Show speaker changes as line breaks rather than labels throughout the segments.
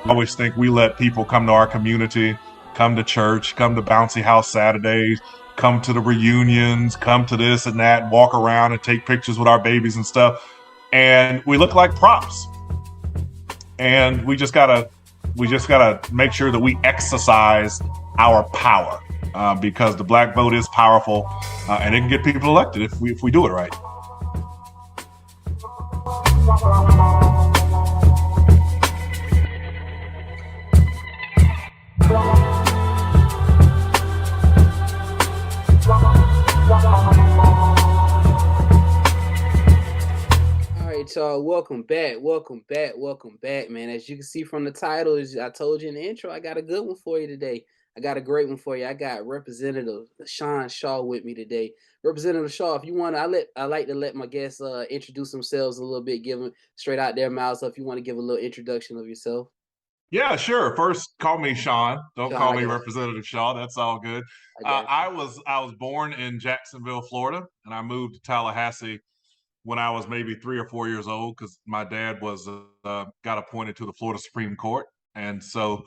always think we let people come to our community, come to church, come to bouncy house Saturdays, come to the reunions, come to this and that, and walk around and take pictures with our babies and stuff. And we look like props. And we just gotta make sure that we exercise our power because the black vote is powerful and it can get people elected if we do it right.
All right, y'all. Welcome back. Welcome back. Welcome back, man. As you can see from the title, as I told you in the intro, I got a good one for you today. I got a great one for you. I got Representative Sean Shaw with me today. Representative Shaw, if you want, I like to let my guests introduce themselves a little bit, give them straight out their mouths. So if you want to give a little introduction of yourself,
Yeah, sure. First, call me Sean. Don't
Sean,
call
I
me
got you.
Representative Shaw. That's all good.
I got you.
I was born in Jacksonville, Florida, and I moved to Tallahassee when I was maybe 3 or 4 years old because my dad was got appointed to the Florida Supreme Court, and so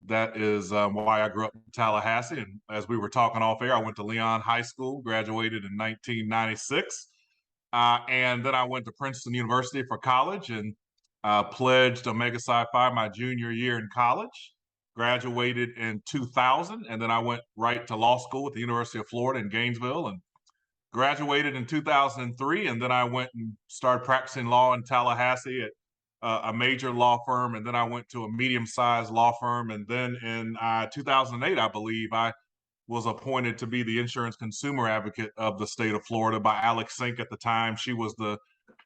that is why I grew up in Tallahassee. And as we were talking off air, I went to Leon High School, graduated in 1996. And then I went to Princeton University for college and pledged Omega Psi Phi my junior year in college. Graduated in 2000, and then I went right to law school at the University of Florida in Gainesville and graduated in 2003. And then I went and started practicing law in Tallahassee at a major law firm. And then I went to a medium sized law firm. And then in 2008, I believe, I was appointed to be the insurance consumer advocate of the state of Florida by Alex Sink at the time. She was the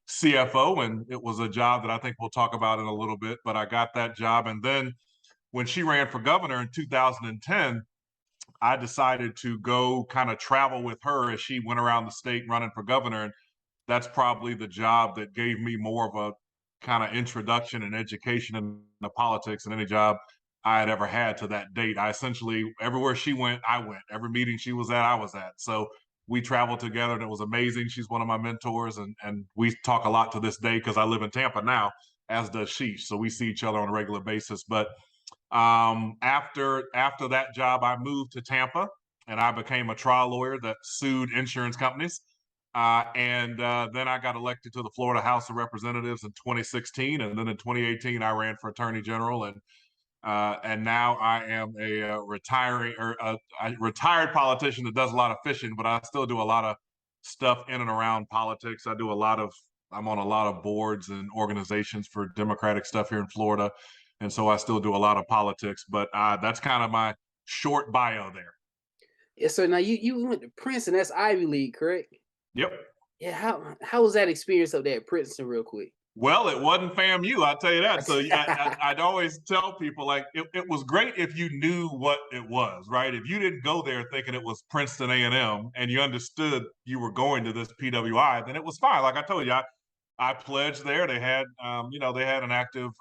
CFO, and it was a job that I think we'll talk about in a little bit. But I got that job. And then when she ran for governor in 2010, I decided to go kind of travel with her as she went around the state running for governor. And that's probably the job that gave me more of a kind of introduction and education into politics than any job I had ever had to that date. I essentially, everywhere she went, I went. Every meeting she was at, I was at. So we traveled together and it was amazing. She's one of my mentors and we talk a lot to this day because I live in Tampa now, as does she. So we see each other on a regular basis. But after that job, I moved to Tampa and I became a trial lawyer that sued insurance companies. And then I got elected to the Florida House of Representatives in 2016, and then in 2018 I ran for Attorney General, and now I am a retiring or a retired politician that does a lot of fishing, but I still do a lot of stuff in and around politics. I'm on a lot of boards and organizations for Democratic stuff here in Florida, and so I still do a lot of politics. But that's kind of my short bio there.
Yeah. So now you went to Princeton. That's Ivy League, correct?
Yep.
Yeah. How was that experience up there at Princeton, real quick?
Well, it wasn't FAMU, I'll tell you that. So I'd always tell people like it was great if you knew what it was, right? If you didn't go there thinking it was Princeton A&M and you understood you were going to this PWI, then it was fine. Like I told you, I pledged there. They had, they had an active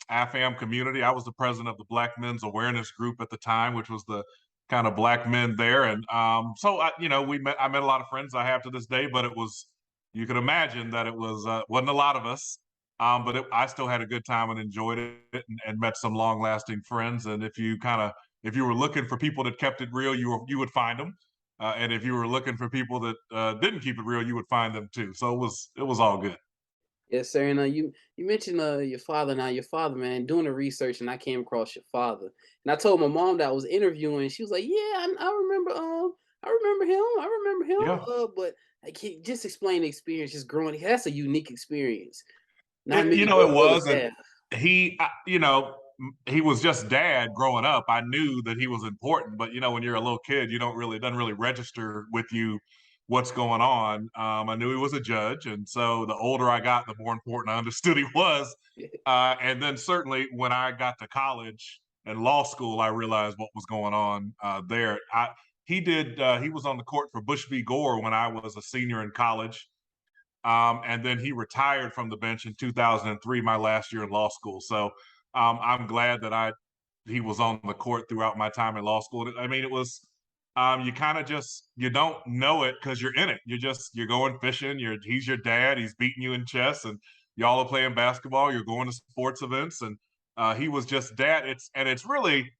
AFAM community. I was the president of the Black Men's Awareness Group at the time, which was the kind of black men there. And I met a lot of friends I have to this day, but it was you could imagine that it wasn't a lot of us, but I still had a good time and enjoyed it and met some long lasting friends. And if you were looking for people that kept it real, you would find them. And if you were looking for people that didn't keep it real, you would find them too. So it was all good.
Yes, sir. And you mentioned your father. Now your father, man, doing the research, and I came across your father, and I told my mom that I was interviewing. She was like, "Yeah, I remember. I remember him. I remember him.
Yeah.
But I can't just explain the experience. Just growing. That's a unique experience. Not many
It
brothers
was, and
have.
he, you know, he was just dad growing up. I knew that he was important, but when you're a little kid, you don't really it doesn't really register with you what's going on. I knew he was a judge, and so the older I got, the more important I understood he was. And then certainly when I got to college and law school, I realized what was going on there. He was on the court for Bush v. Gore when I was a senior in college. And then he retired from the bench in 2003, my last year in law school. So I'm glad that he was on the court throughout my time in law school. I mean, it was you kind of just you don't know it because you're in it. You're going fishing. He's your dad. He's beating you in chess, and y'all are playing basketball. You're going to sports events, and He was just dad. It's really,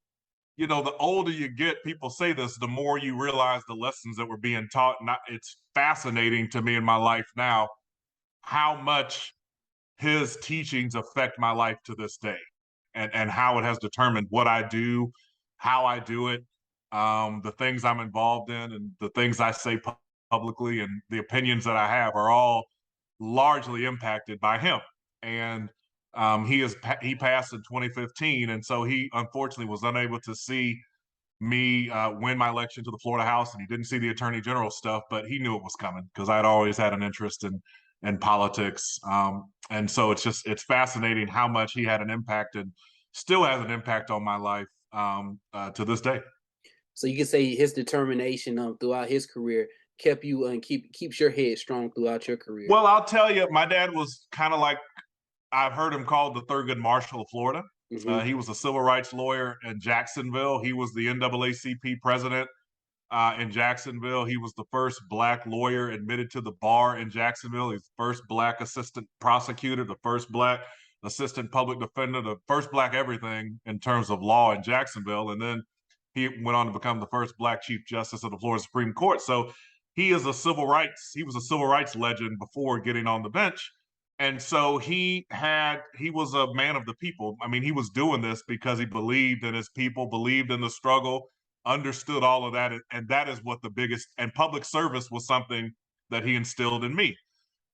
the older you get, people say this, the more you realize the lessons that were being taught. And it's fascinating to me in my life now how much his teachings affect my life to this day, and how it has determined what I do, how I do it, the things I'm involved in, and the things I say publicly, and the opinions that I have are all largely impacted by him. And he passed in 2015, and so he unfortunately was unable to see me win my election to the Florida House, and he didn't see the Attorney General stuff, but he knew it was coming because I'd always had an interest in politics. And so it's fascinating how much he had an impact and still has an impact on my life to this day.
So you can say his determination throughout his career kept you and keeps your head strong throughout your career.
Well, I'll tell you, my dad was kind of like, I've heard him called the Thurgood Marshall of Florida.
Hmm.
He was a civil rights lawyer in Jacksonville. He was the NAACP president in Jacksonville. He was the first Black lawyer admitted to the bar in Jacksonville. He's the first Black assistant prosecutor, the first Black assistant public defender, the first Black everything in terms of law in Jacksonville. And then he went on to become the first Black Chief Justice of the Florida Supreme Court. So he was a civil rights legend before getting on the bench. And so he was a man of the people. I mean, he was doing this because he believed in his people, believed in the struggle, understood all of that. And that is what the biggest, and public service was something that he instilled in me.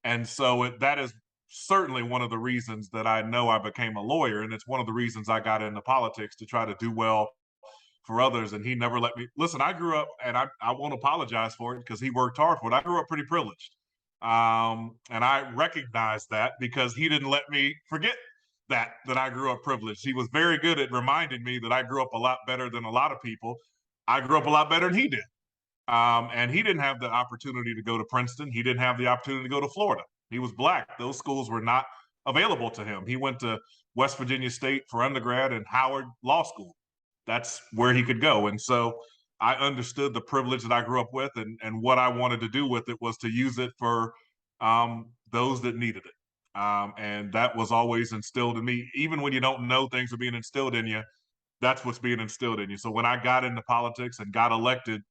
And so that is certainly one of the reasons that I know I became a lawyer. And it's one of the reasons I got into politics, to try to do well for others. And he never let me listen. I grew up, and I won't apologize for it because he worked hard for it. I grew up pretty privileged. And I recognize that because he didn't let me forget that I grew up privileged. He was very good at reminding me that I grew up a lot better than a lot of people. I grew up a lot better than he did. And he didn't have the opportunity to go to Princeton. He didn't have the opportunity to go to Florida. He was Black. Those schools were not available to him. He went to West Virginia State for undergrad and Howard Law School. That's where he could go. And so I understood the privilege that I grew up with, and what I wanted to do with it was to use it for those that needed it. And that was always instilled in me. Even when you don't know things are being instilled in you, that's what's being instilled in you. So when I got into politics and got elected,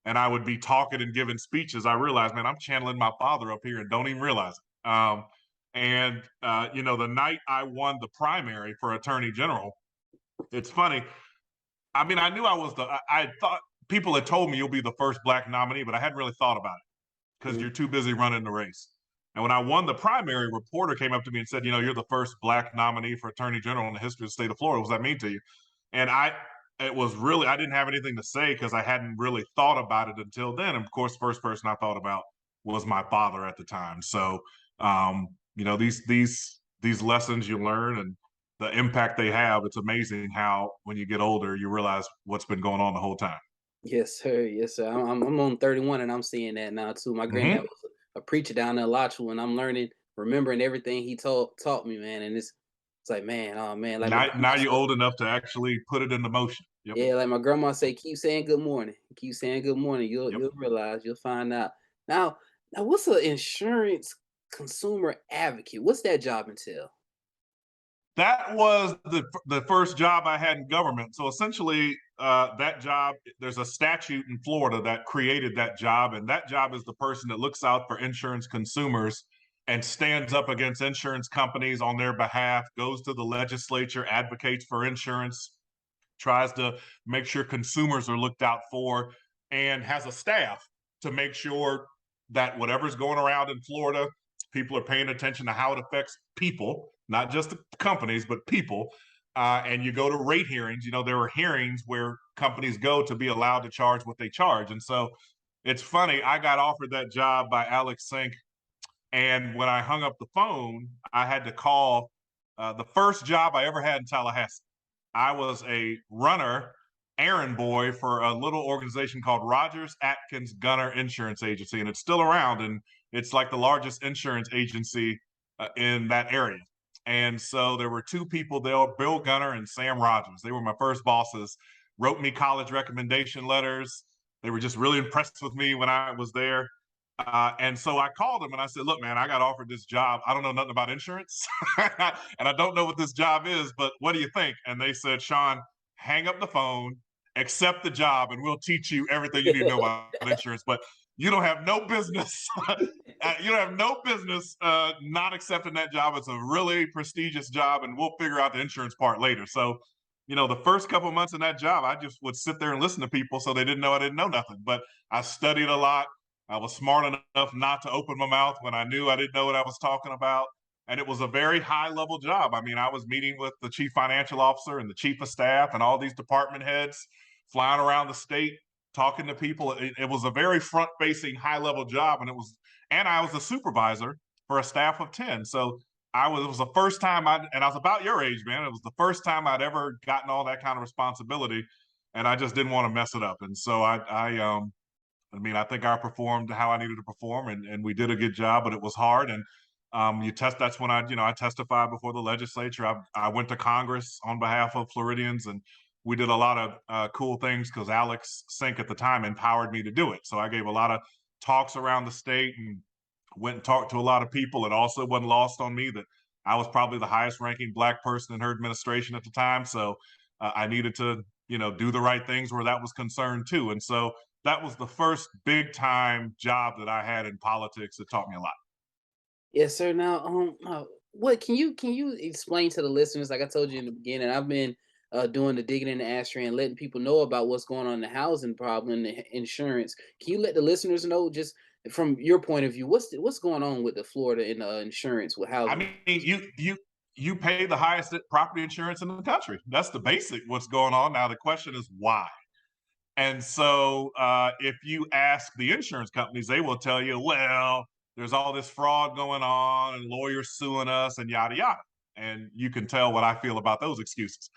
and I would be talking and giving speeches, I realized, man, I'm channeling my father up here and don't even realize it. The night I won the primary for Attorney General, it's funny. I mean, I knew I was I thought people had told me you'll be the first Black nominee, but I hadn't really thought about it because
Hmm.
you're too busy running the race. And when I won the primary, a reporter came up to me and said, you're the first Black nominee for Attorney General in the history of the state of Florida. What does that mean to you? And it was really, I didn't have anything to say because I hadn't really thought about it until then. And of course, first person I thought about was my father at the time. So, these lessons you learn and the impact they have, it's amazing how when you get older, you realize what's been going on the whole time.
Yes, sir. Yes, sir. I'm on 31 and I'm seeing that now too. My granddad
Hmm.
was a preacher down there in Alachua, and I'm learning, remembering everything he taught me, man. And it's like, man, oh man, like my
Now
grandma
you're
said,
old enough to actually put it into motion. Yep.
yeah, like my grandma say, keep saying good morning. Keep saying good morning. You'll
Yep.
you'll realize, you'll find out. Now, what's an insurance consumer advocate? What's that job entail?
That was the first job I had in government. So essentially, that job, there's a statute in Florida that created that job, and that job is the person that looks out for insurance consumers and stands up against insurance companies on their behalf, goes to the legislature, advocates for insurance, tries to make sure consumers are looked out for, and has a staff to make sure that whatever's going around in Florida, people are paying attention to how it affects people, not just the companies, but people. And you go to rate hearings. There are hearings where companies go to be allowed to charge what they charge. And so it's funny, I got offered that job by Alex Sink. And when I hung up the phone, I had to call the first job I ever had in Tallahassee. I was a runner, errand boy for a little organization called Rogers Atkins Gunner Insurance Agency, and it's still around, and it's like the largest insurance agency in that area. And so there were two people there, Bill Gunner and Sam Rogers. They were my first bosses, wrote me college recommendation letters. They were just really impressed with me when I was there. And so I called him and I said, look, man, I got offered this job. I don't know nothing about insurance and I don't know what this job is, but what do you think? And they said, Sean, hang up the phone, accept the job, and we'll teach you everything you need to know about insurance. But you don't have no business. You don't have no business not accepting that job. It's a really prestigious job, and we'll figure out the insurance part later. So, the first couple of months in that job, I just would sit there and listen to people so they didn't know I didn't know nothing. But I studied a lot. I was smart enough not to open my mouth when I knew I didn't know what I was talking about. And it was a very high level job. I mean, I was meeting with the chief financial officer and the chief of staff and all these department heads, flying around the state, talking to people. It was a very front facing, high level job. And I was a supervisor for a staff of 10. So it was the first time and I was about your age, man. It was the first time I'd ever gotten all that kind of responsibility. And I just didn't want to mess it up. And so I mean, I think I performed how I needed to perform, and we did a good job, but it was hard. And that's when I testified before the legislature. I went to Congress on behalf of Floridians, and we did a lot of cool things because Alex Sink at the time empowered me to do it. So I gave a lot of talks around the state and went and talked to a lot of people. It also wasn't lost on me that I was probably the highest ranking Black person in her administration at the time. So I needed to, do the right things where that was concerned too. And so that was the first big time job that I had in politics that taught me a lot.
Yes, sir. Now, what can you explain to the listeners? Like I told you in the beginning, I've been doing the digging in the ashtray and letting people know about what's going on in the housing problem and the insurance. Can you let the listeners know, just from your point of view, what's going on with the Florida and insurance with
I
housing?
mean, you pay the highest property insurance in the country. That's the basic what's going on. Now the question is why. And so if you ask the insurance companies, they will tell you, well, there's all this fraud going on and lawyers suing us and yada yada. And you can tell what I feel about those excuses.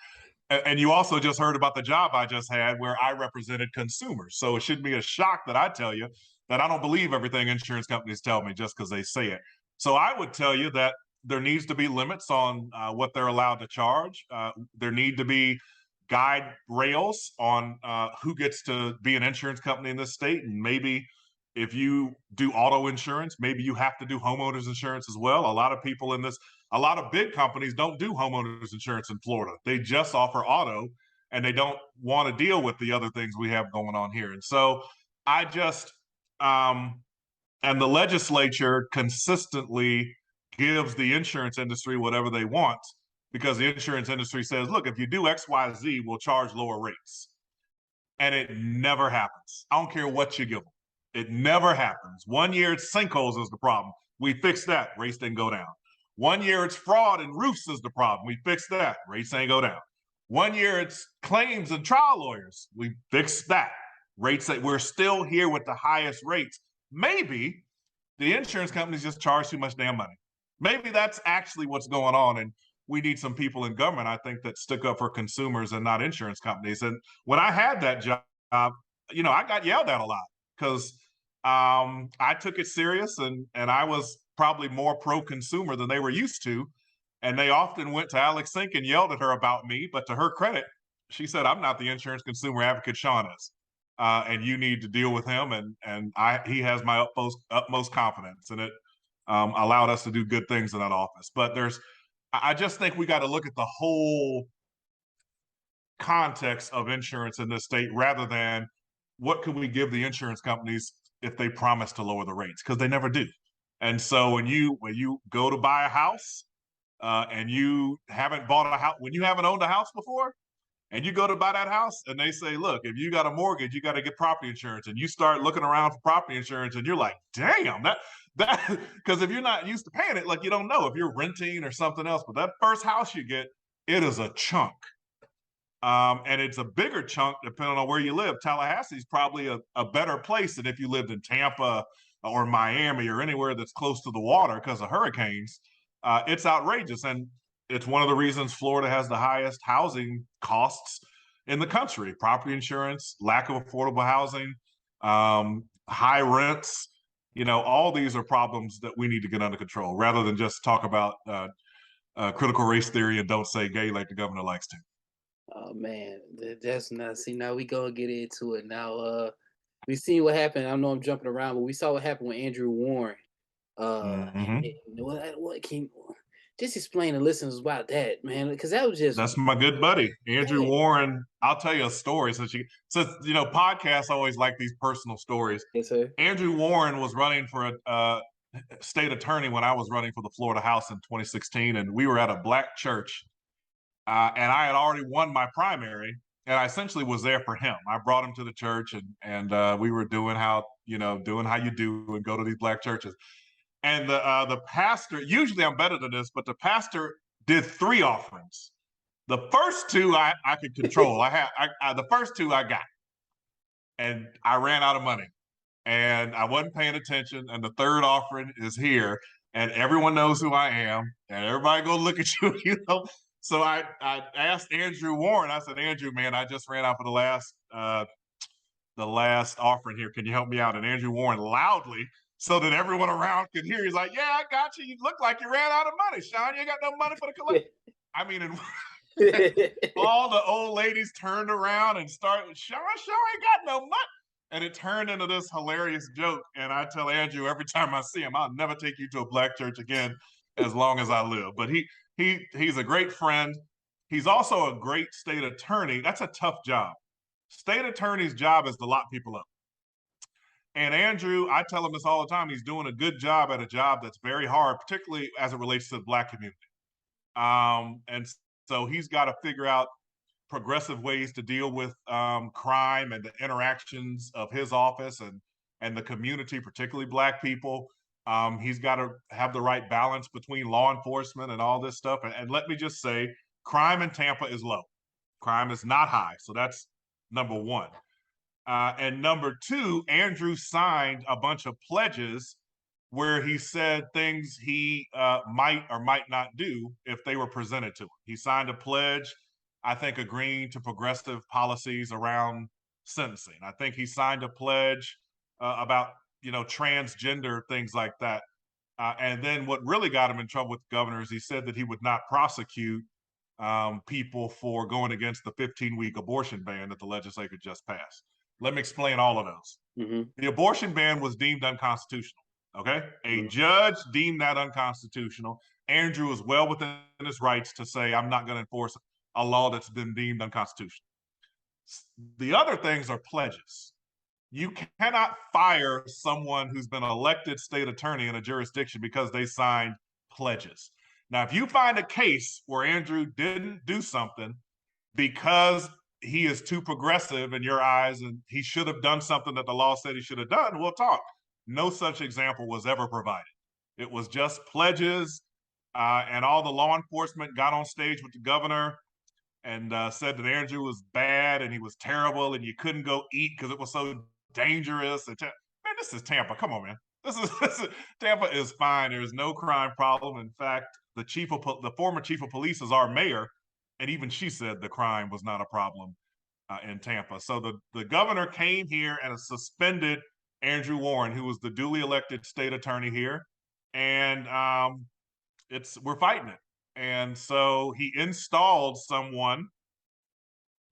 And you also just heard about the job I just had where I represented consumers. So it shouldn't be a shock that I tell you that I don't believe everything insurance companies tell me just because they say it. So I would tell you that there needs to be limits on what they're allowed to charge. There need to be guide rails on who gets to be an insurance company in this state. And maybe if you do auto insurance, maybe you have to do homeowners insurance as well. A lot of big companies don't do homeowners insurance in Florida. They just offer auto and they don't want to deal with the other things we have going on here. And so I just, and the legislature consistently gives the insurance industry whatever they want because the insurance industry says, look, if you do X, Y, Z, we'll charge lower rates. And it never happens. I don't care what you give them. It never happens. One year it's sinkholes is the problem. We fixed that. Rates didn't go down. One year it's fraud and roofs is the problem. We fixed that. Rates ain't go down. One year it's claims and trial lawyers. We fixed that. Rates that we're still here with the highest rates. Maybe the insurance companies just charge too much damn money. Maybe that's actually what's going on. And we need some people in government, I think, that stick up for consumers and not insurance companies. And when I had that job, I got yelled at a lot because I took it serious and I was probably more pro-consumer than they were used to. And they often went to Alex Sink and yelled at her about me. But to her credit, she said, I'm not the insurance consumer advocate Sean is. And you need to deal with him. He has my utmost confidence. And it allowed us to do good things in that office. But I just think we got to look at the whole context of insurance in this state rather than what could we give the insurance companies if they promise to lower the rates, because they never do. And so when you go to buy a house and you haven't bought a house, when you haven't owned a house before, and you go to buy that house and they say, look, if you got a mortgage, you got to get property insurance. And you start looking around for property insurance and you're like, damn, that because if you're not used to paying it, like you don't know if you're renting or something else. But that first house you get, it is a chunk. And it's a bigger chunk depending on where you live. Tallahassee is probably a better place than if you lived in Tampa or Miami or anywhere that's close to the water because of hurricanes. It's outrageous. And it's one of the reasons Florida has the highest housing costs in the country. Property insurance, lack of affordable housing, high rents. All these are problems that we need to get under control rather than just talk about critical race theory and don't say gay like the governor likes to.
Oh man, that's not. See, now we gonna get into it now. We seen what happened. I know I'm jumping around, but we saw what happened with Andrew Warren. And
Hmm.
what can just explain to listeners about that, man? Because that was just
That's my good buddy, Andrew
yeah,
Warren. I'll tell you a story since podcasts always like these personal stories.
yes, sir.
Andrew Warren was running for a state attorney when I was running for the Florida House in 2016, and we were at a black church, and I had already won my primary, and I essentially was there for him. I brought him to the church, and we were doing doing how you do and go to these black churches. And the pastor, usually I'm better than this, but the pastor did 3 offerings. The first two I could control. The first two I got, and I ran out of money, and I wasn't paying attention. And the third offering is here, and everyone knows who I am, and everybody go look at you, So I asked Andrew Warren. I said, Andrew, man, I just ran out for the last offering here. Can you help me out? And Andrew Warren loudly, so that everyone around could hear. He's like, yeah, I got you. You look like you ran out of money, Sean. You ain't got no money for the collect. I mean, and all the old ladies turned around and started, Sean ain't got no money. And it turned into this hilarious joke. And I tell Andrew every time I see him, I'll never take you to a black church again as long as I live. But he's a great friend. He's also a great state attorney. That's a tough job. State attorney's job is to lock people up. And Andrew, I tell him this all the time, he's doing a good job at a job that's very hard, particularly as it relates to the black community. And so he's got to figure out progressive ways to deal with crime and the interactions of his office and the community, particularly black people. He's got to have the right balance between law enforcement and all this stuff. And let me just say, crime in Tampa is low. Crime is not high. So that's number one. And number two, Andrew signed a bunch of pledges where he said things he might or might not do if they were presented to him. He signed a pledge, I think, agreeing to progressive policies around sentencing. I think he signed a pledge about transgender things like that. And then what really got him in trouble with the governor is he said that he would not prosecute people for going against the 15-week abortion ban that the legislature just passed. Let me explain all of those.
Mm-hmm.
The abortion ban was deemed unconstitutional. Okay. A judge deemed that unconstitutional. Andrew is well within his rights to say, I'm not going to enforce a law that's been deemed unconstitutional. The other things are pledges. You cannot fire someone who's been elected state attorney in a jurisdiction because they signed pledges. Now, if you find a case where Andrew didn't do something because he is too progressive in your eyes and he should have done something that the law said he should have done, we'll talk. No such example was ever provided. It was just pledges, and all the law enforcement got on stage with the governor and said that Andrew was bad and he was terrible and you couldn't go eat because it was so dangerous. Man, this is Tampa. Come on, man. This is Tampa is fine. There is no crime problem. In fact, the former chief of police is our mayor, and even she said the crime was not a problem in Tampa. So the governor came here and suspended Andrew Warren, who was the duly elected state attorney here, and we're fighting it. And so he installed someone.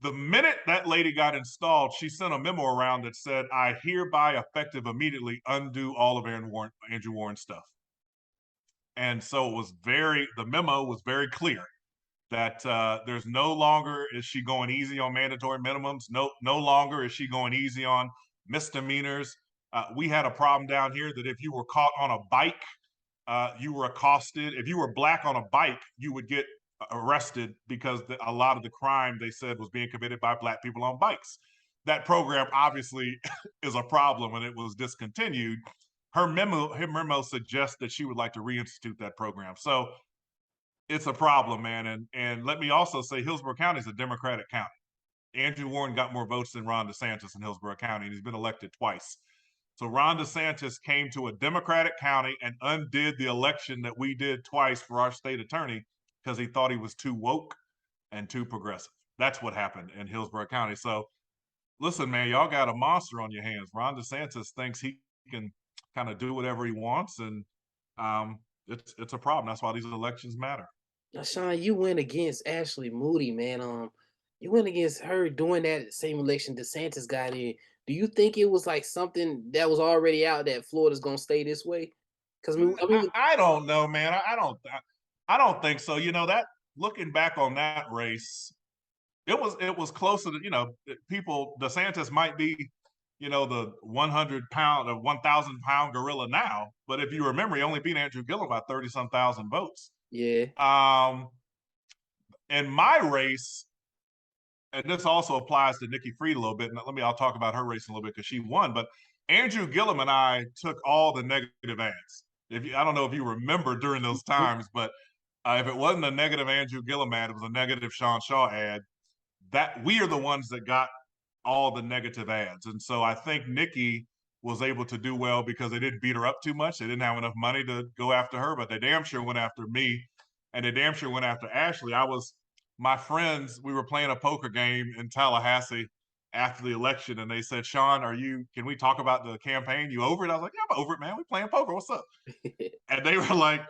The minute that lady got installed, she sent a memo around that said, I hereby, effective immediately, undo all of Andrew Warren's stuff. And so the memo was very clear that there's no longer is she going easy on mandatory minimums. No longer is she going easy on misdemeanors. We had a problem down here that if you were caught on a bike, you were accosted. If you were black on a bike, you would get arrested because a lot of the crime they said was being committed by black people on bikes. That program obviously is a problem and it was discontinued. Her memo suggests that she would like to reinstitute that program. So it's a problem, man. And let me also say Hillsborough County is a Democratic county. Andrew Warren got more votes than Ron DeSantis in Hillsborough County, and he's been elected twice. So Ron DeSantis came to a Democratic county and undid the election that we did twice for our state attorney because he thought he was too woke and too progressive. That's what happened in Hillsborough County. So listen, man, y'all got a monster on your hands. Ron DeSantis thinks he can kind of do whatever he wants, and it's a problem. That's why these elections matter.
Now, Sean, you went against Ashley Moody, man. You went against her doing that same election DeSantis got in. Do you think it was like something that was already out that Florida's gonna stay this way? Because I mean,
I don't know, man. I don't think so. You know that looking back on that race, it was closer to people. DeSantis might be the 100 pound or 1,000 pound gorilla now, but if you remember, he only beat Andrew Gillum by 30 some thousand votes.
yeah,
Um, in my race, and this also applies to Nikki Fried a little bit. And I'll talk about her race a little bit because she won. But Andrew Gillum and I took all the negative ads. I don't know if you remember during those times, but if it wasn't a negative Andrew Gillum ad, it was a negative Sean Shaw ad. That we are the ones that got all the negative ads, and so I think Nikki was able to do well because they didn't beat her up too much. They didn't have enough money to go after her, but they damn sure went after me, and they damn sure went after Ashley. My friends, we were playing a poker game in Tallahassee after the election, and they said, Sean, can we talk about the campaign? You over it? I was like, yeah, I'm over it, man. We playing poker. What's up? And they were like,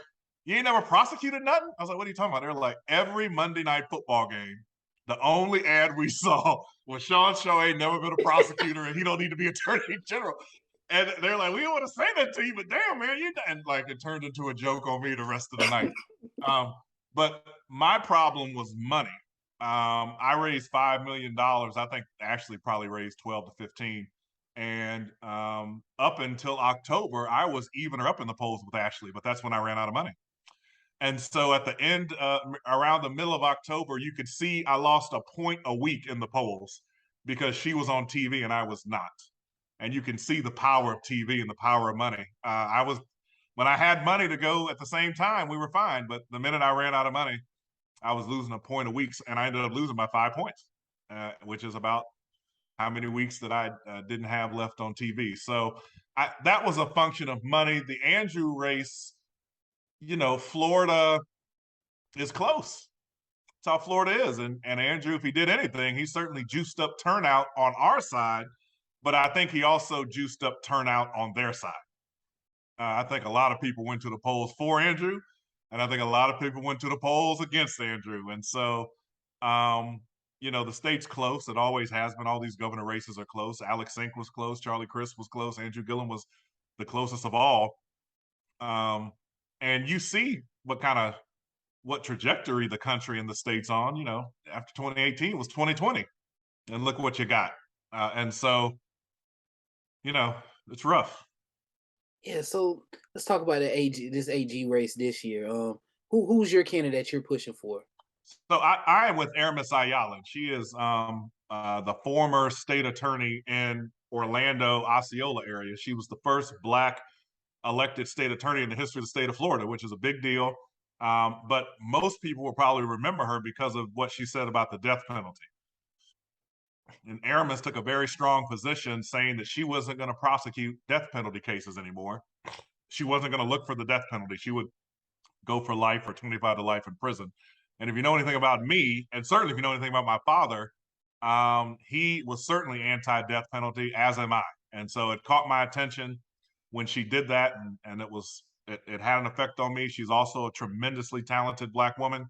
you ain't never prosecuted nothing? I was like, what are you talking about? They were like, every Monday night football game, the only ad we saw was Sean Shaw ain't never been a prosecutor and he don't need to be attorney general. And they're like, we don't want to say that to you, but damn, man, and like it turned into a joke on me the rest of the night. But my problem was money. I raised $5 million. I think Ashley probably raised 12 to 15. And up until October, I was even or up in the polls with Ashley, but that's when I ran out of money. And so at the end, around the middle of October, you could see I lost a point a week in the polls because she was on TV and I was not. And you can see the power of TV and the power of money. When I had money to go at the same time, we were fine. But the minute I ran out of money, I was losing a point a week, and I ended up losing by 5 points, which is about how many weeks that I didn't have left on TV. So that was a function of money. The Andrew race, Florida is close. That's how Florida is. And Andrew, if he did anything, he certainly juiced up turnout on our side, but I think he also juiced up turnout on their side. I think a lot of people went to the polls for Andrew, and I think a lot of people went to the polls against Andrew. And so, um, the state's close. It always has been. All these governor races are close. Alex Sink was close. Charlie Crist was close. Andrew Gillum was the closest of all. Um, and you see what trajectory the country and the state's on. After 2018 was 2020, and look what you got. And so, it's rough.
yeah. So let's talk about this AG race this year. Who's your candidate you're pushing for?
So I am with Aramis Ayala. She is the former state attorney in Orlando, Osceola area. She was the first Black elected state attorney in the history of the state of Florida, which is a big deal. But most people will probably remember her because of what she said about the death penalty. And Aramis took a very strong position saying that she wasn't going to prosecute death penalty cases anymore. She wasn't going to look for the death penalty. She would go for life or 25 to life in prison. And if you know anything about me, and certainly if you know anything about my father, he was certainly anti-death penalty, as am I. And so it caught my attention when she did that, and it had an effect on me. She's also a tremendously talented Black woman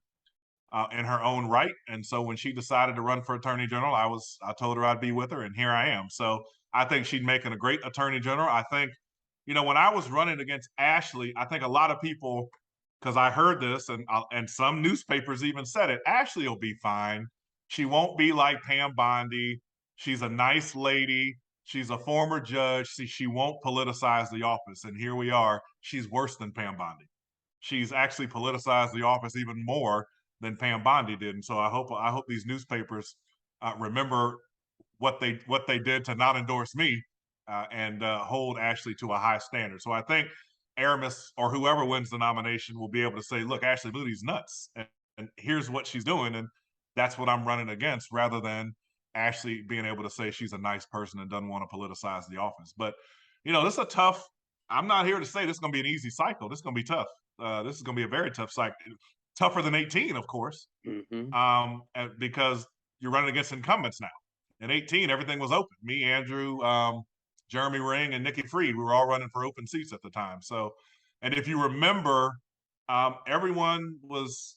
in her own right. And so when she decided to run for attorney general, I told her I'd be with her, and here I am. So I think she'd make a great attorney general. I think, when I was running against Ashley, I think a lot of people, because I heard this, and some newspapers even said it, Ashley will be fine. She won't be like Pam Bondi. She's a nice lady. She's a former judge. She won't politicize the office. And here we are. She's worse than Pam Bondi. She's actually politicized the office even more than Pam Bondi did. And so I hope these newspapers remember what they did to not endorse me and hold Ashley to a high standard. So I think Aramis or whoever wins the nomination will be able to say, look, Ashley Moody's nuts, and here's what she's doing, and that's what I'm running against, rather than Ashley being able to say she's a nice person and doesn't want to politicize the office. But this is a tough. I'm not here to say this is going to be an easy cycle. This is going to be tough. This is going to be a very tough cycle, tougher than 18, of course,
Mm-hmm.
because you're running against incumbents now. In 18, everything was open. Me, Andrew, Jeremy Ring, and Nikki Fried, we were all running for open seats at the time. So, and if you remember, everyone was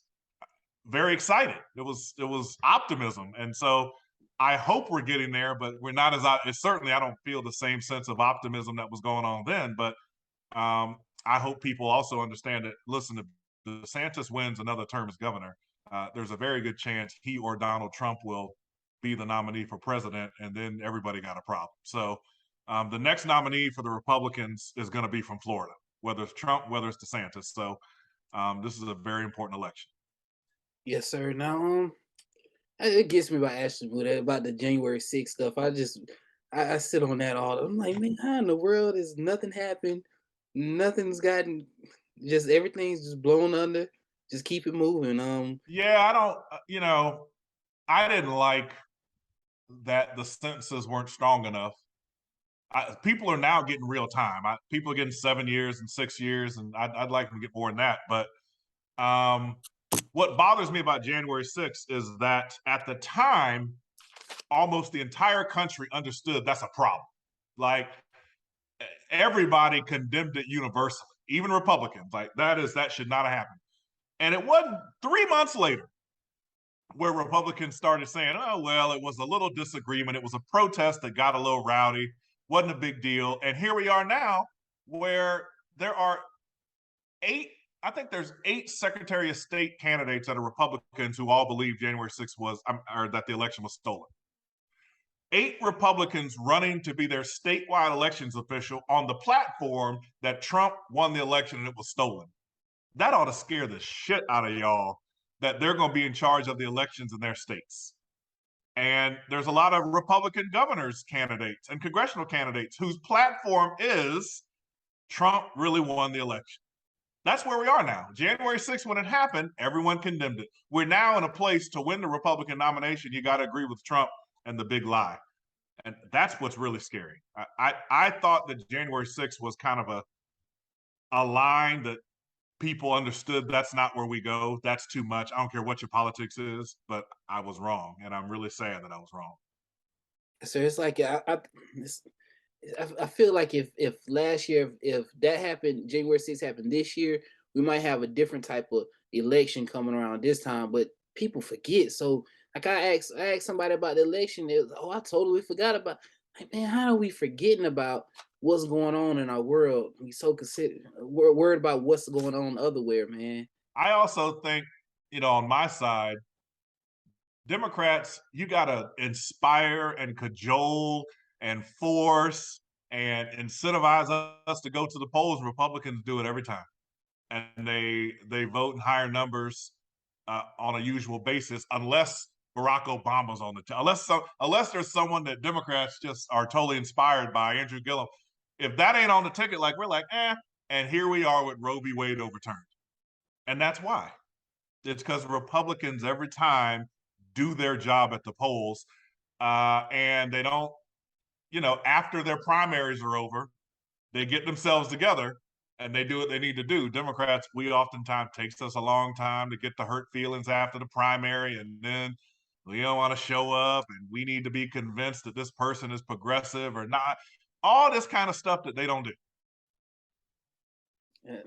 very excited. It was optimism, and so I hope we're getting there, but we're not it's certainly I don't feel the same sense of optimism that was going on then. But I hope people also understand that, listen, if DeSantis wins another term as governor, there's a very good chance he or Donald Trump will be the nominee for president, and then everybody got a problem. So the next nominee for the Republicans is going to be from Florida, whether it's Trump, whether it's DeSantis. So this is a very important election.
Yes, sir. Now, it gets me about Ashton Wood about the January 6th stuff. I sit on that all. I'm like, man, how in the world is nothing happened? Nothing's gotten, just everything's just blown under. Just keep it moving.
Yeah, I don't, I didn't like that the sentences weren't strong enough. People are now getting real time. People are getting 7 years and 6 years, and I'd like them to get more than that. But what bothers me about January 6th is that at the time, almost the entire country understood that's a problem. Like everybody condemned it universally, even Republicans. Like that should not have happened. And it wasn't 3 months later where Republicans started saying, oh, well, it was a little disagreement. It was a protest that got a little rowdy, wasn't a big deal. And here we are now where there are I think there's 8 Secretary of State candidates that are Republicans who all believe January 6th or that the election was stolen. 8 Republicans running to be their statewide elections official on the platform that Trump won the election and it was stolen. That ought to scare the shit out of y'all that they're going to be in charge of the elections in their states. And there's a lot of Republican governors candidates and congressional candidates whose platform is Trump really won the election. That's where we are now. January 6th, when it happened, everyone condemned it. We're now in a place to win the Republican nomination. You got to agree with Trump and the big lie. And that's what's really scary. I thought that January 6th was kind of a line that people understood that's not where we go. That's too much. I don't care what your politics is, but I was wrong. And I'm really sad that I was wrong.
so it's like I feel like if last year, if that happened, January 6th happened this year, we might have a different type of election coming around this time. But people forget. So like I asked somebody about the election. It was, oh, I totally forgot about. Like, man, how are we forgetting about what's going on in our world? We so we're worried about what's going on otherwhere, man.
I also think, on my side, Democrats, you got to inspire and cajole and force and incentivize us to go to the polls. Republicans do it every time, and they vote in higher numbers on a usual basis, unless Barack Obama's on the unless there's someone that Democrats just are totally inspired by, Andrew Gillum. If that ain't on the ticket, like we're like, eh. And here we are with Roe v. Wade overturned, and that's why. It's because Republicans every time do their job at the polls, and they don't. After their primaries are over, they get themselves together and they do what they need to do. Democrats, we oftentimes takes us a long time to get the hurt feelings after the primary, and then we don't want to show up, and we need to be convinced that this person is progressive or not. All this kind of stuff that they don't do.
Yeah.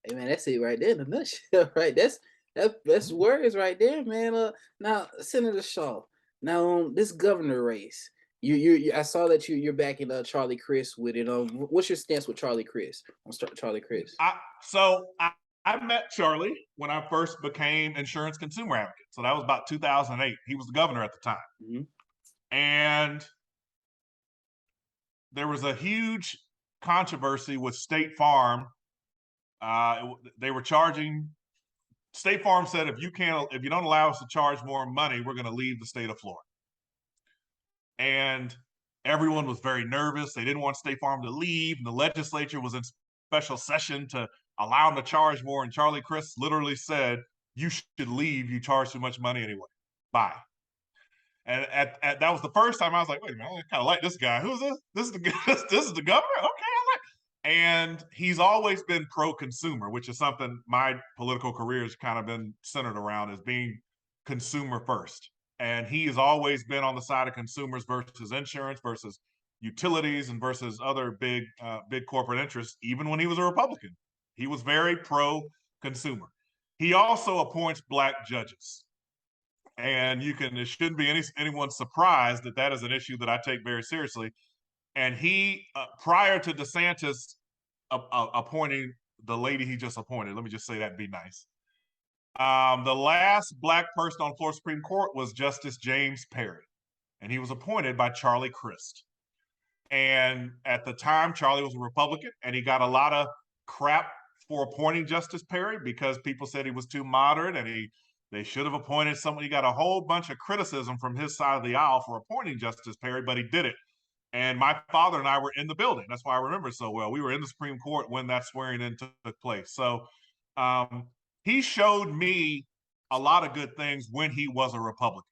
Hey man, that's it right there in a nutshell, right? That's words right there, man. Now Senator Shaw. Now this governor race. I saw that you're backing Charlie Crist with it. What's your stance with Charlie Crist on Charlie Crist?
I met Charlie when I first became insurance consumer advocate. So that was about 2008. He was the governor at the time.
Mm-hmm.
And there was a huge controversy with State Farm. They were charging. State Farm said, if you don't allow us to charge more money, we're going to leave the state of Florida. And everyone was very nervous. They didn't want State Farm to leave. And the legislature was in special session to allow them to charge more. And Charlie Crist literally said, you should leave. You charge too much money anyway. Bye. And that was the first time I was like, wait a minute, I kind of like this guy. Who's this? This is the governor? Okay. And he's always been pro-consumer, which is something my political career has kind of been centered around, as being consumer first. And he has always been on the side of consumers versus insurance versus utilities and versus other big corporate interests. Even when he was a Republican, he was very pro-consumer. He also appoints Black judges. And it shouldn't be anyone surprised that that is an issue that I take very seriously. And he, prior to DeSantis appointing the lady he just appointed, let me just say that and be nice. The last black person on the Florida Supreme Court was Justice James Perry, and he was appointed by Charlie Crist. And at the time, Charlie was a Republican, and he got a lot of crap for appointing Justice Perry because people said he was too moderate and they should have appointed someone. He got a whole bunch of criticism from his side of the aisle for appointing Justice Perry, but he did it. And my father and I were in the building. That's why I remember so well. We were in the Supreme Court when that swearing in took place. So um, he showed me a lot of good things when he was a Republican.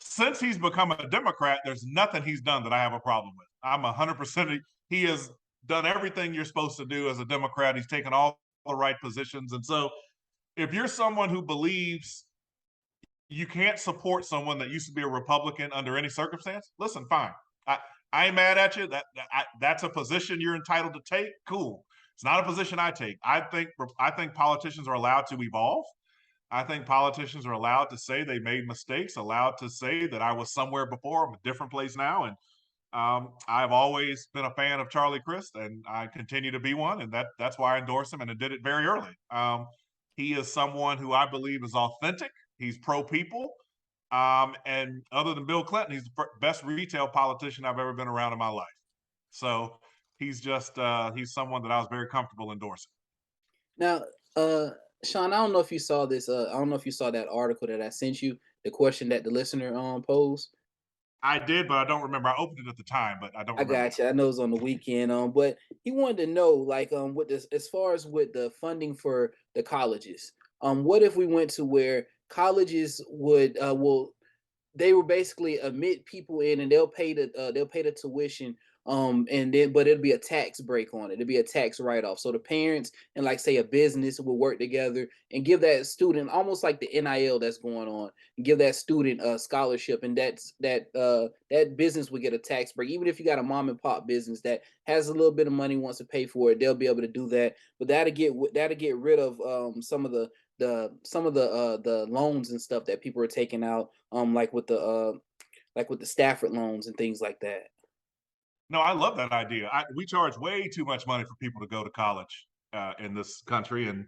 Since he's become a Democrat, there's nothing he's done that I have a problem with. I'm 100%. He has done everything you're supposed to do as a Democrat. He's taken all the right positions. And so if you're someone who believes you can't support someone that used to be a Republican under any circumstance, listen, fine. I ain't mad at you. That's a position you're entitled to take. Cool. It's not a position I take. I think politicians are allowed to evolve. I think politicians are allowed to say they made mistakes, allowed to say that I was somewhere before, I'm a different place now. And I've always been a fan of Charlie Crist, and I continue to be one. And that's why I endorse him, and I did it very early. He is someone who I believe is authentic. He's pro people. And other than Bill Clinton, he's the best retail politician I've ever been around in my life. So he's someone that I was very comfortable endorsing.
Now, Sean, I don't know if you saw this. I don't know if you saw that article that I sent you. The question that the listener posed.
I did, but I don't remember. I opened it at the time, but I don't
I
remember
got you. I know it's on the weekend. But he wanted to know, like, with this, as far as with the funding for the colleges. What if we went to where colleges would, they will basically admit people in, and they'll pay the tuition, and then but it'll be a tax break on it. It'll be a tax write-off. So the parents and, like, say, a business will work together and give that student, almost like the NIL that's going on, and give that student a scholarship, and that business would get a tax break. Even if you got a mom and pop business that has a little bit of money, wants to pay for it, they'll be able to do that. But that'll get rid of some of the loans and stuff that people are taking out, like with the Stafford loans and things like that.
No, I love that idea. We charge way too much money for people to go to college in this country, and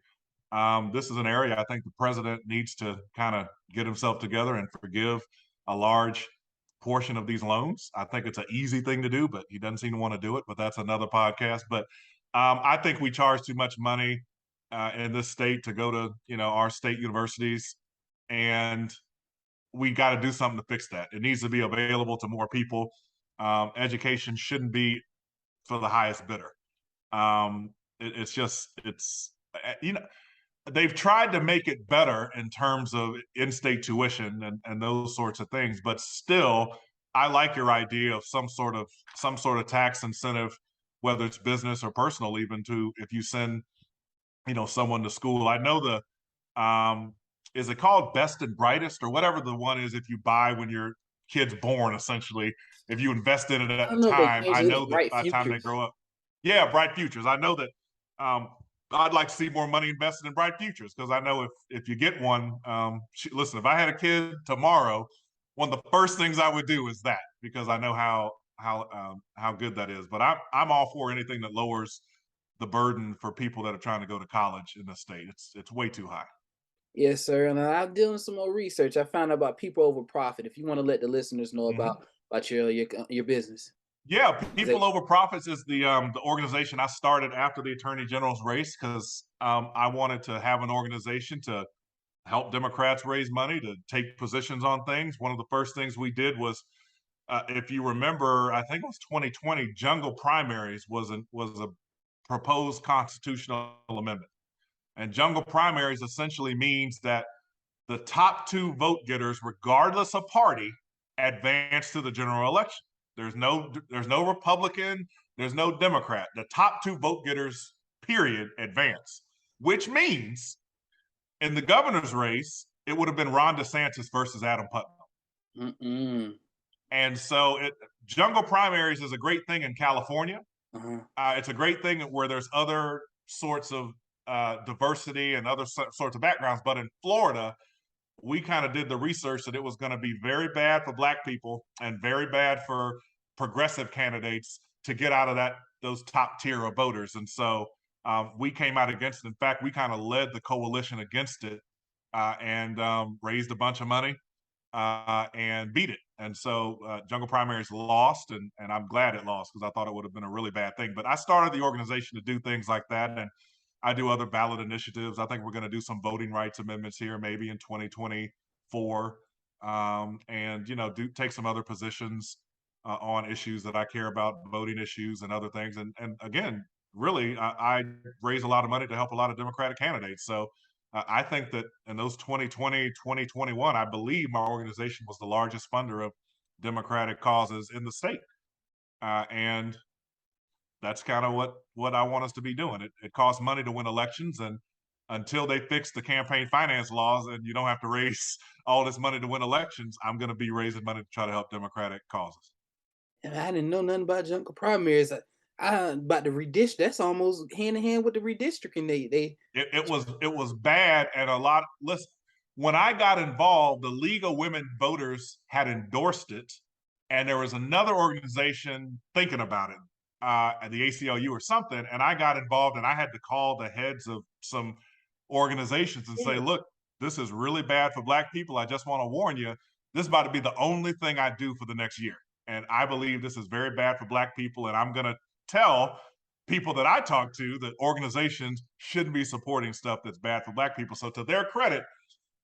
this is an area I think the president needs to kind of get himself together and forgive a large portion of these loans. I think it's an easy thing to do, but he doesn't seem to want to do it. But that's another podcast. But I think we charge too much money in this state to go to our state universities, and we got to do something to fix that. It needs to be available to more people. Education shouldn't be for the highest bidder. It's they've tried to make it better in terms of in-state tuition and those sorts of things, but still, I like your idea of some sort of tax incentive, whether it's business or personal, even to if you send someone to school. I know is it called Best and Brightest or whatever the one is if you buy when your kid's born, essentially, if you invest in it
I
at the
don't know if they
time,
changed
I
it. It was
know that
Bright
by the time they
Futures.
grow up, yeah, bright futures. I know that um, I'd like to see more money invested in bright futures because I know if you get one, listen, if I had a kid tomorrow, one of the first things I would do is that because I know how good that is. But I'm all for anything that lowers the burden for people that are trying to go to college in the state. It's way too high.
Yes, sir. And I'm doing some more research. I found out about people over profit. If you want to let the listeners know
Hmm.
about your business.
Yeah, People
Organization.
Over Profits is the organization I started after the Attorney General's race because I wanted to have an organization to help Democrats raise money to take positions on things. One of the first things we did was, if you remember, I think it was 2020, jungle primaries was a proposed constitutional amendment, and jungle primaries essentially means that the top two vote getters, regardless of party, advance to the general election. There's no Republican, there's no Democrat. The top two vote getters, period, advance. Which means in the governor's race, it would have been Ron DeSantis versus Adam Putnam.
Mm-mm.
And so jungle primaries is a great thing in California.
Uh-huh.
It's a great thing where there's other sorts of diversity and other sorts of backgrounds. But in Florida, we kind of did the research that it was going to be very bad for Black people and very bad for progressive candidates to get out of those top tier of voters. And so we came out against it. In fact, we kind of led the coalition against it and raised a bunch of money and beat it. And so Jungle Primaries lost, and I'm glad it lost because I thought it would have been a really bad thing. But I started the organization to do things like that, and I do other ballot initiatives. I think we're going to do some voting rights amendments here maybe in 2024, and do take some other positions on issues that I care about, voting issues and other things. And again, really, I raise a lot of money to help a lot of Democratic candidates. So I think that in those 2020, 2021, I believe my organization was the largest funder of Democratic causes in the state. And that's kind of what I want us to be doing. It costs money to win elections, and until they fix the campaign finance laws and you don't have to raise all this money to win elections, I'm going to be raising money to try to help Democratic causes.
And I didn't know nothing about jungle primaries. I about the redistrict. That's almost hand in hand with the redistricting. They
It was bad, and a lot. Listen, when I got involved, the League of Women Voters had endorsed it, and there was another organization thinking about it, at the ACLU or something. And I got involved, and I had to call the heads of some organizations and say,
yeah.
"Look, this is really bad for Black people. I just want to warn you. This is about to be the only thing I do for the next year, and I believe this is very bad for Black people, and I'm going to tell." People that I talk to that organizations shouldn't be supporting stuff that's bad for Black people. So to their credit,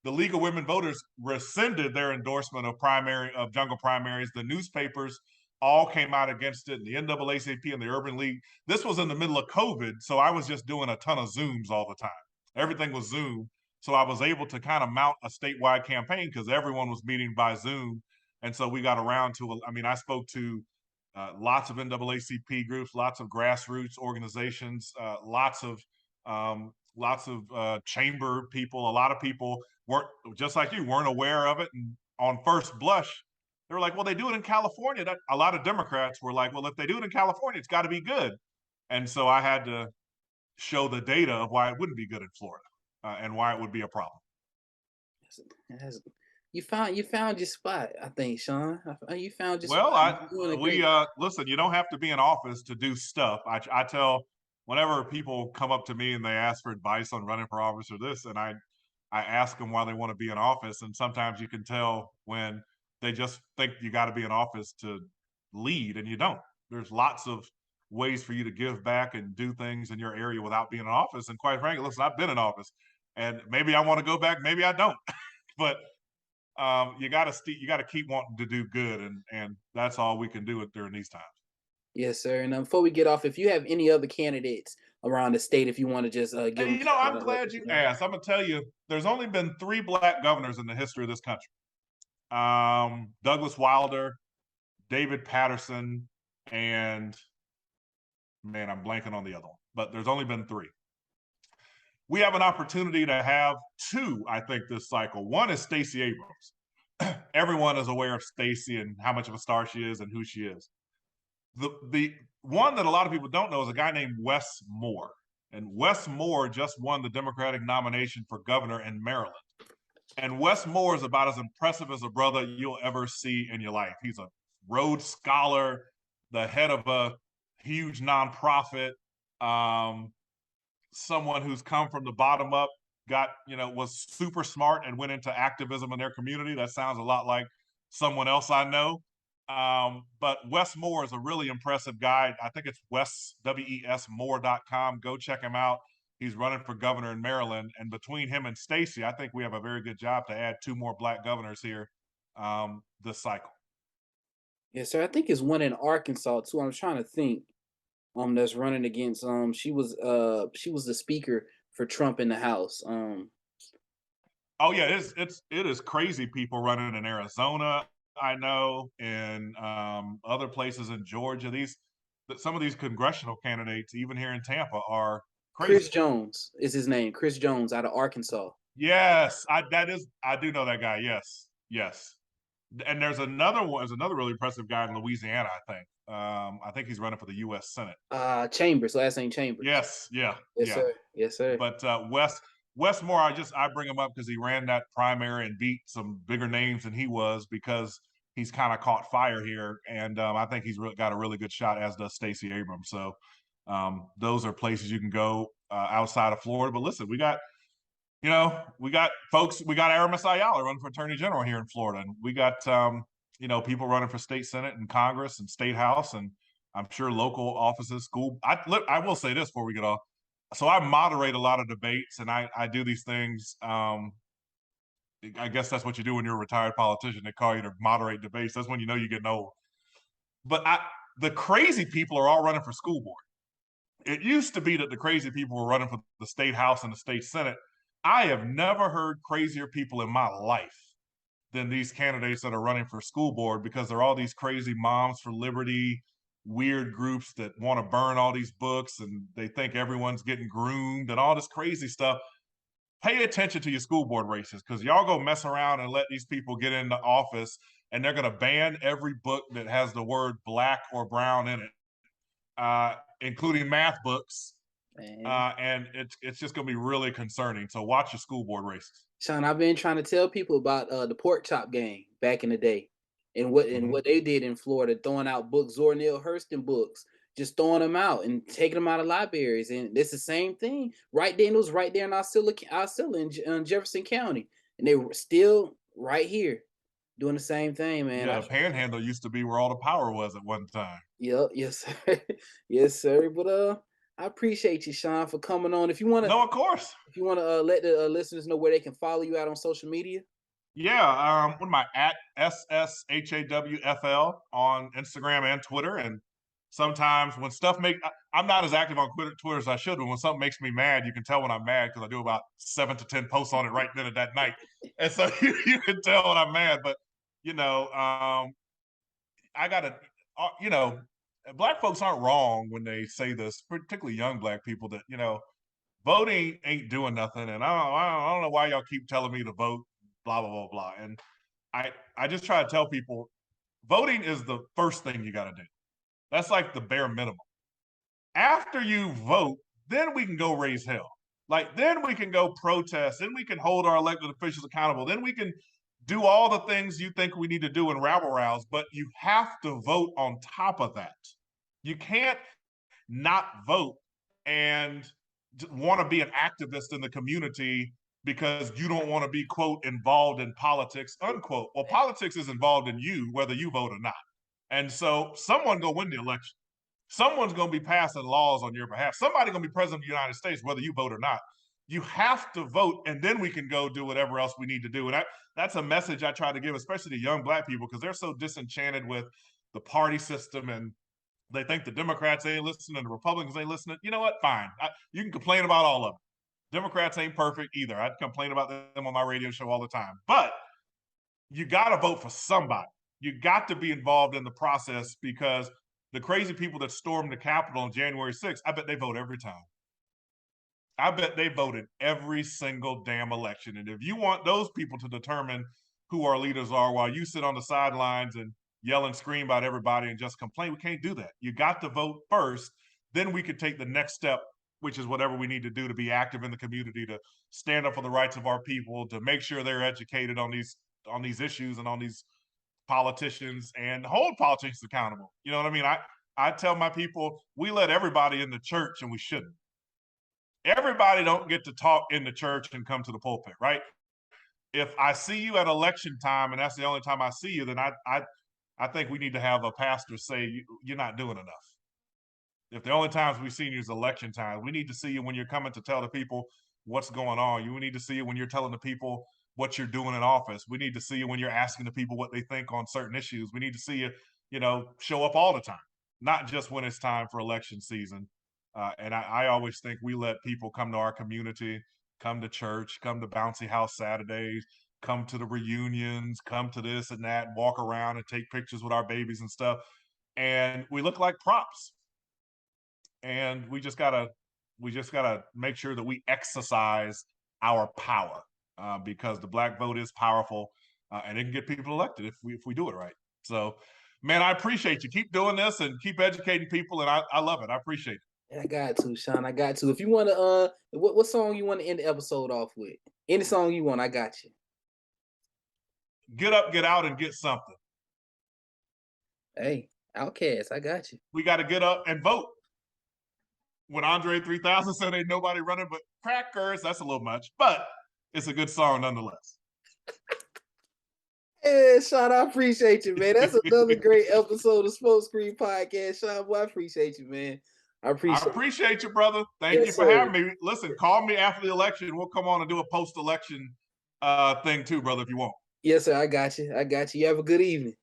the League of Women Voters rescinded their endorsement of jungle primaries. The newspapers all came out against it, and the NAACP and the Urban League. This was in the middle of COVID, so I was just doing a ton of Zooms all the time. Everything was Zoom. So I was able to kind of mount a statewide campaign because everyone was meeting by Zoom. And so we got around to, I mean, I spoke to lots of NAACP groups, lots of grassroots organizations, lots of chamber people. A lot of people weren't, just like you, weren't aware of it. And on first blush, they were like, "Well, they do it in California." That a lot of Democrats were like, "Well, if they do it in California, it's got to be good." And so I had to show the data of why it wouldn't be good in Florida and why it would be a problem.
You found your spot. I think, Sean. You found your
Well,
spot.
I
You're doing a
we
great.
listen. You don't have to be in office to do stuff. I tell whenever people come up to me and they ask for advice on running for office or this, and I ask them why they want to be in office, and sometimes you can tell when they just think you got to be in office to lead, and you don't. There's lots of ways for you to give back and do things in your area without being in office. And quite frankly, listen, I've been in office, and maybe I want to go back, maybe I don't, but you got to keep wanting to do good, and that's all we can do it during these times.
Yes, sir. And before we get off, if you have any other candidates around the state, if you want to just give
Hey,
them a shout
I'm
out, let
glad
us
you
know.
asked. I'm gonna tell you, there's only been three Black governors in the history of this country: Douglas Wilder, David Patterson, and man, I'm blanking on the other one. But there's only been three. We have an opportunity to have two, I think, this cycle. One is Stacey Abrams. Everyone is aware of Stacey and how much of a star she is and who she is. The one that a lot of people don't know is a guy named Wes Moore. And Wes Moore just won the Democratic nomination for governor in Maryland. And Wes Moore is about as impressive as a brother you'll ever see in your life. He's a Rhodes Scholar, the head of a huge nonprofit, someone who's come from the bottom up, was super smart and went into activism in their community. That sounds a lot like someone else I know. But Wes Moore is a really impressive guy. I think it's WESmore.com. Go check him out. He's running for governor in Maryland. And between him and Stacey, I think we have a very good job to add two more Black governors here this cycle.
Yes, sir. I think it's one in Arkansas too. I'm trying to think. That's running against. She was the speaker for Trump in the House.
Oh yeah, it is crazy people running in Arizona. I know in other places in Georgia. Some of these congressional candidates, even here in Tampa, are
Chris
crazy.
Jones is his name. Chris Jones out of Arkansas.
Yes, I do know that guy. Yes, yes. And there's another one. There's another really impressive guy in Louisiana. I think he's running for the U.S. Senate.
Chambers, last name Chambers.
Yes, yeah,
Yes,
yeah.
sir. Yes, sir.
But Wes Westmore, I bring him up because he ran that primary and beat some bigger names than he was because he's kind of caught fire here, and I think he's got a really good shot, as does Stacey Abrams. So those are places you can go outside of Florida. But listen, we got folks, we got Aramis Ayala running for Attorney General here in Florida, and we got people running for state Senate and Congress and state House, and I'm sure local offices, school. I will say this before we get off. So I moderate a lot of debates, and I do these things. I guess that's what you do when you're a retired politician. They call you to moderate debates. That's when you know you're getting old. But the crazy people are all running for school board. It used to be that the crazy people were running for the state House and the state Senate. I have never heard crazier people in my life than these candidates that are running for school board, because they're all these crazy moms for liberty, weird groups that want to burn all these books, and they think everyone's getting groomed and all this crazy stuff. Pay attention to your school board races, because y'all go mess around and let these people get into office, and they're going to ban every book that has the word black or brown in it, including math books. And it's just going to be really concerning. So watch your school board races.
Sean, I've been trying to tell people about the pork chop gang back in the day, and what they did in Florida, throwing out books, Zora Neale Hurston books, just throwing them out and taking them out of libraries. And it's the same thing right there. And it was right there in Osceola in Jefferson County, and they were still right here doing the same thing, man.
Yeah, the Panhandle used to be where all the power was at one time.
Yep, yes, sir. Yes, sir. But I appreciate you, Sean, for coming on. If you want to,
No, of course.
if you want to let the listeners know where they can follow you out on social media.
Yeah, what am I at? SSHAWFL on Instagram and Twitter. And sometimes when I'm not as active on Twitter as I should, but when something makes me mad, you can tell when I'm mad, because I do about 7 to 10 posts on it right then and that night. And so you can tell when I'm mad. But, I got to, Black folks aren't wrong when they say this, particularly young Black people, that, voting ain't doing nothing. And I don't know why y'all keep telling me to vote, blah, blah, blah, blah. And I just try to tell people, voting is the first thing you got to do. That's like the bare minimum. After you vote, then we can go raise hell. Like, then we can go protest. Then we can hold our elected officials accountable. Then we can do all the things you think we need to do in rabble rouse. But you have to vote on top of that. You can't not vote and want to be an activist in the community because you don't want to be, quote, involved in politics, unquote. Well, politics is involved in you, whether you vote or not. And so someone gonna win the election. Someone's gonna be passing laws on your behalf. Somebody gonna be president of the United States, whether you vote or not. You have to vote, and then we can go do whatever else we need to do. And that's a message I try to give, especially to young Black people, because they're so disenchanted with the party system, and they think the Democrats ain't listening and the Republicans ain't listening. You know what? Fine. You can complain about all of them. Democrats ain't perfect either. I'd complain about them on my radio show all the time. But you got to vote for somebody. You got to be involved in the process, because the crazy people that stormed the Capitol on January 6th, I bet they vote every time. I bet they voted every single damn election. And if you want those people to determine who our leaders are while you sit on the sidelines and yell and scream about everybody and just complain, we can't do that. You got to vote first. Then we could take the next step, which is whatever we need to do to be active in the community, to stand up for the rights of our people, to make sure they're educated on these issues and on these politicians, and hold politicians accountable. You know what I mean? I tell my people, we let everybody in the church, and we shouldn't. Everybody don't get to talk in the church and come to the pulpit, right? If I see you at election time and that's the only time I see you, then I think we need to have a pastor say, you're not doing enough. If the only times we see you is election time, we need to see you when you're coming to tell the people what's going on. You need to see you when you're telling the people what you're doing in office. We need to see you when you're asking the people what they think on certain issues. We need to see you, show up all the time, not just when it's time for election season. And I always think we let people come to our community, come to church, come to Bouncy House Saturdays, come to the reunions, come to this and that, walk around and take pictures with our babies and stuff. And we look like props. And we just gotta make sure that we exercise our power, because the Black vote is powerful, and it can get people elected if we do it right. So, man, I appreciate you. Keep doing this and keep educating people, and I love it. I appreciate it.
I got to, Sean. I got to. If you want to, what song you want to end the episode off with? Any song you want, I got you.
Get up, get out, and get something.
Hey, Outcast, I got you.
We got to get up and vote. When Andre 3000 said ain't nobody running but crackers, that's a little much, but it's a good song nonetheless.
Yeah, Sean, I appreciate you, man. That's another great episode of Smoke Screen Podcast. Sean, boy, I appreciate you, man. I
appreciate you, brother. Thank you for having me. Listen, call me after the election. We'll come on and do a post-election thing too, brother, if you want.
Yes, sir. I got you. I got you. You have a good evening.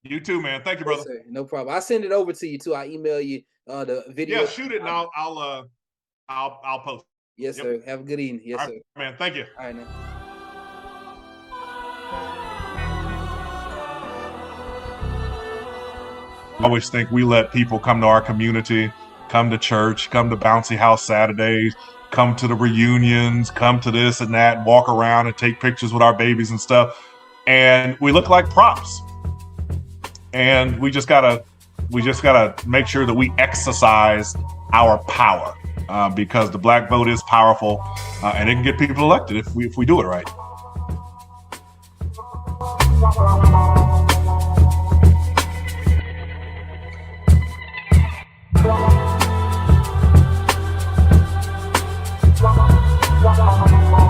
You too, man. Thank you, brother.
Yes, sir. No problem. I'll send it over to you too. I email you the video.
Yeah, shoot it and I'll post.
Yes, sir. Have a good evening. Yes,
all
sir.
Right, man. Thank you.
All right, man.
I always think we let people come to our community, come to church, come to Bouncy House Saturdays, come to the reunions, come to this and that, walk around and take pictures with our babies and stuff. And we look like props. And we just gotta make sure that we exercise our power because the black vote is powerful and it can get people elected if we do it right.
Wow.